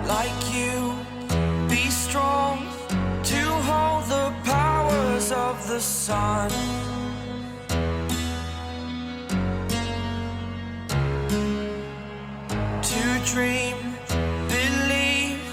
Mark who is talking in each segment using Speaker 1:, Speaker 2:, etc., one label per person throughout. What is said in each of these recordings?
Speaker 1: like you. Be strong to hold the powers of the sun. To dream, believe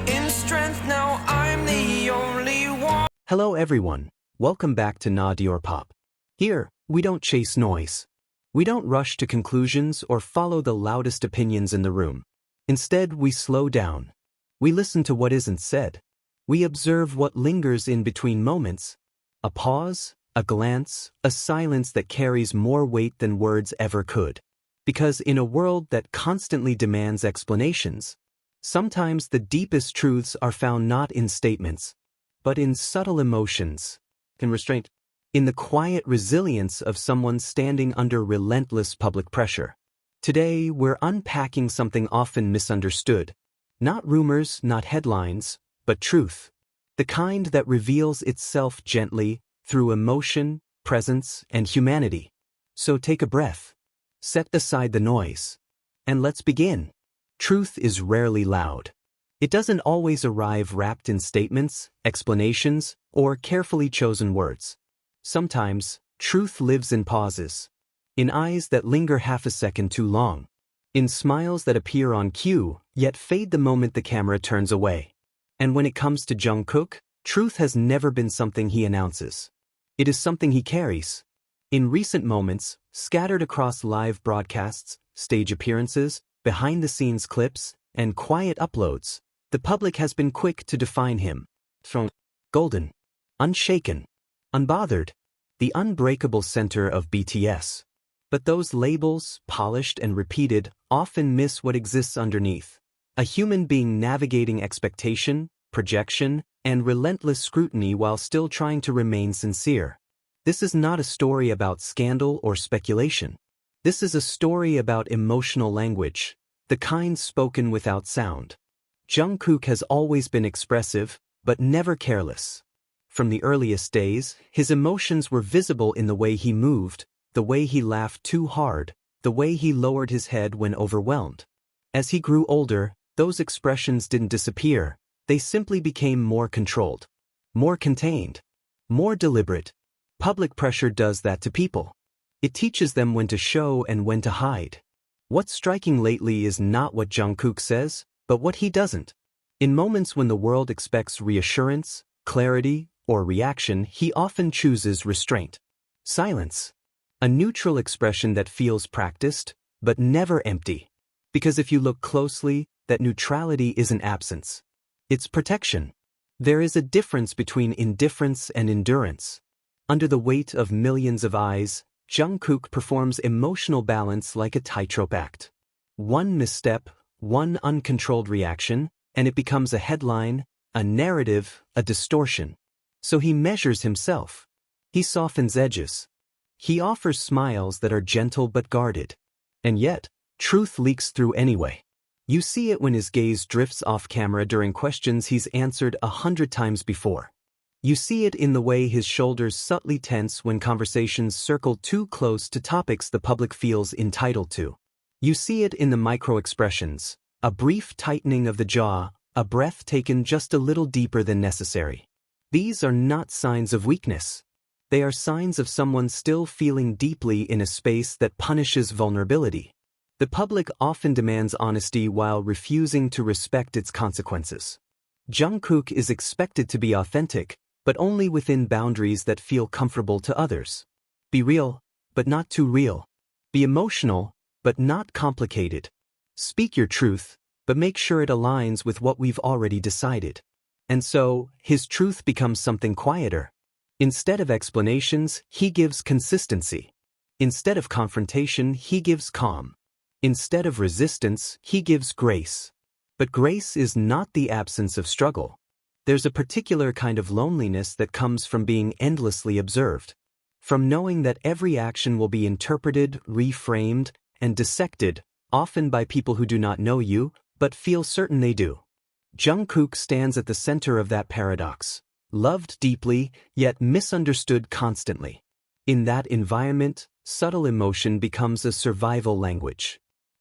Speaker 1: in strength. Now I'm the only one.
Speaker 2: Hello everyone, welcome back to Na Diorpop. Here, we don't chase noise. We don't rush to conclusions or follow the loudest opinions in the room. Instead, we slow down. We listen to what isn't said. We observe what lingers in between moments. A pause, a glance, a silence that carries more weight than words ever could. Because in a world that constantly demands explanations, sometimes the deepest truths are found not in statements, but in subtle emotions, in restraint, in the quiet resilience of someone standing under relentless public pressure. Today, we're unpacking something often misunderstood. Not rumors, not headlines, but truth. The kind that reveals itself gently through emotion, presence, and humanity. So take a breath. Set aside the noise. And let's begin. Truth is rarely loud. It doesn't always arrive wrapped in statements, explanations, or carefully chosen words. Sometimes, truth lives in pauses. In eyes that linger half a second too long. In smiles that appear on cue, yet fade the moment the camera turns away. And when it comes to Jungkook, truth has never been something he announces. It is something he carries. In recent moments, scattered across live broadcasts, stage appearances, behind-the-scenes clips, and quiet uploads, the public has been quick to define him. From golden, unshaken, unbothered, the unbreakable center of BTS. But those labels, polished and repeated, often miss what exists underneath. A human being navigating expectation, projection, and relentless scrutiny while still trying to remain sincere. This is not a story about scandal or speculation. This is a story about emotional language, the kind spoken without sound. Jungkook has always been expressive, but never careless. From the earliest days, his emotions were visible in the way he moved, the way he laughed too hard, the way he lowered his head when overwhelmed. As he grew older, those expressions didn't disappear, they simply became more controlled, more contained, more deliberate. Public pressure does that to people. It teaches them when to show and when to hide. What's striking lately is not what Jungkook says, but what he doesn't. In moments when the world expects reassurance, clarity, or reaction, he often chooses restraint. Silence. A neutral expression that feels practiced, but never empty. Because if you look closely, that neutrality isn't absence. It's protection. There is a difference between indifference and endurance. Under the weight of millions of eyes, Jungkook performs emotional balance like a tightrope act. One misstep, one uncontrolled reaction, and it becomes a headline, a narrative, a distortion. So he measures himself. He softens edges. He offers smiles that are gentle but guarded. And yet, truth leaks through anyway. You see it when his gaze drifts off camera during questions he's answered 100 times before. You see it in the way his shoulders subtly tense when conversations circle too close to topics the public feels entitled to. You see it in the micro-expressions, a brief tightening of the jaw, a breath taken just a little deeper than necessary. These are not signs of weakness. They are signs of someone still feeling deeply in a space that punishes vulnerability. The public often demands honesty while refusing to respect its consequences. Jungkook is expected to be authentic, but only within boundaries that feel comfortable to others. Be real, but not too real. Be emotional, but not complicated. Speak your truth, but make sure it aligns with what we've already decided. And so, his truth becomes something quieter. Instead of explanations, he gives consistency. Instead of confrontation, he gives calm. Instead of resistance, he gives grace. But grace is not the absence of struggle. There's a particular kind of loneliness that comes from being endlessly observed. From knowing that every action will be interpreted, reframed, and dissected, often by people who do not know you, but feel certain they do. Jungkook stands at the center of that paradox. Loved deeply, yet misunderstood constantly. In that environment, subtle emotion becomes a survival language.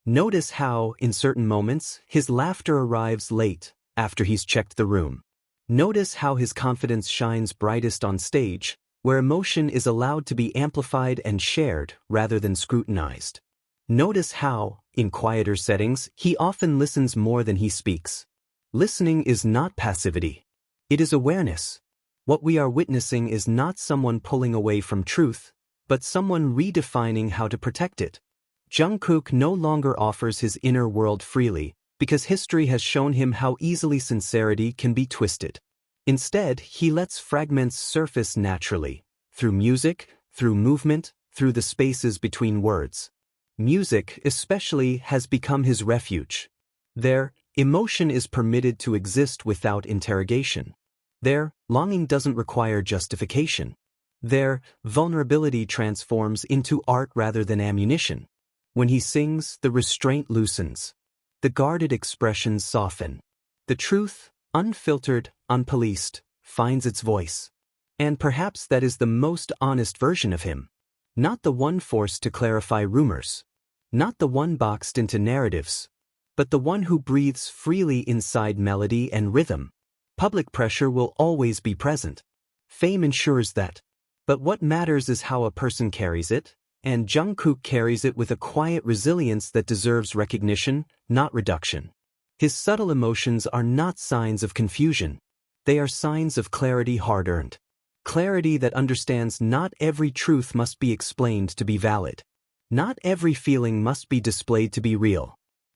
Speaker 2: Notice how, in certain moments, his laughter arrives late, after he's checked the room. Notice how his confidence shines brightest on stage, where emotion is allowed to be amplified and shared rather than scrutinized. Notice how, in quieter settings, he often listens more than he speaks. Listening is not passivity. It is awareness. What we are witnessing is not someone pulling away from truth, but someone redefining how to protect it. Jungkook no longer offers his inner world freely, because history has shown him how easily sincerity can be twisted. Instead, he lets fragments surface naturally, through music, through movement, through the spaces between words. Music, especially, has become his refuge. There, emotion is permitted to exist without interrogation. There, longing doesn't require justification. There, vulnerability transforms into art rather than ammunition. When he sings, the restraint loosens. The guarded expressions soften. The truth, unfiltered, unpoliced, finds its voice. And perhaps that is the most honest version of him. Not the one forced to clarify rumors. Not the one boxed into narratives. But the one who breathes freely inside melody and rhythm. Public pressure will always be present. Fame ensures that. But what matters is how a person carries it, and Jungkook carries it with a quiet resilience that deserves recognition, not reduction. His subtle emotions are not signs of confusion. They are signs of clarity hard-earned. Clarity that understands not every truth must be explained to be valid. Not every feeling must be displayed to be real.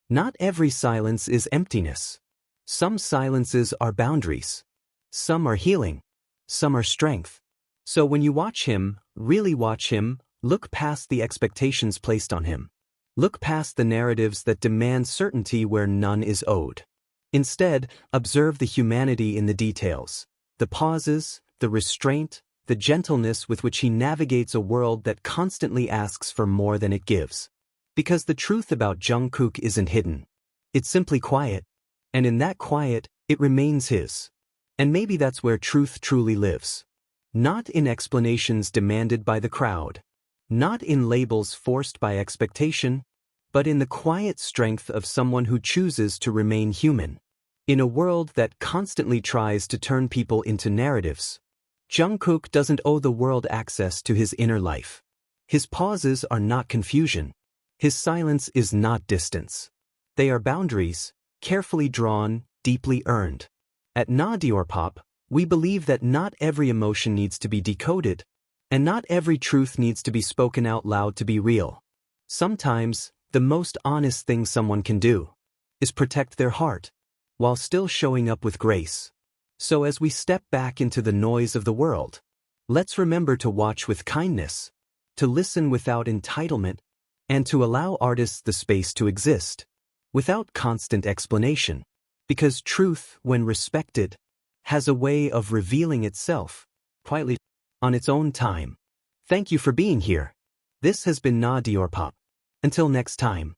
Speaker 2: Not every silence is emptiness. Some silences are boundaries. Some are healing. Some are strength. So when you watch him, really watch him, look past the expectations placed on him. Look past the narratives that demand certainty where none is owed. Instead, observe the humanity in the details, the pauses, the restraint, the gentleness with which he navigates a world that constantly asks for more than it gives. Because the truth about Jungkook isn't hidden. It's simply quiet. And in that quiet, it remains his. And maybe that's where truth truly lives. Not in explanations demanded by the crowd. Not in labels forced by expectation. But in the quiet strength of someone who chooses to remain human. In a world that constantly tries to turn people into narratives, Jungkook doesn't owe the world access to his inner life. His pauses are not confusion. His silence is not distance. They are boundaries, carefully drawn, deeply earned. At Na Diorpop, we believe that not every emotion needs to be decoded, and not every truth needs to be spoken out loud to be real. Sometimes, the most honest thing someone can do is protect their heart, while still showing up with grace. So as we step back into the noise of the world, let's remember to watch with kindness, to listen without entitlement, and to allow artists the space to exist, without constant explanation, because truth, when respected, has a way of revealing itself, quietly, on its own time. Thank you for being here. This has been Na Diorpop. Until next time.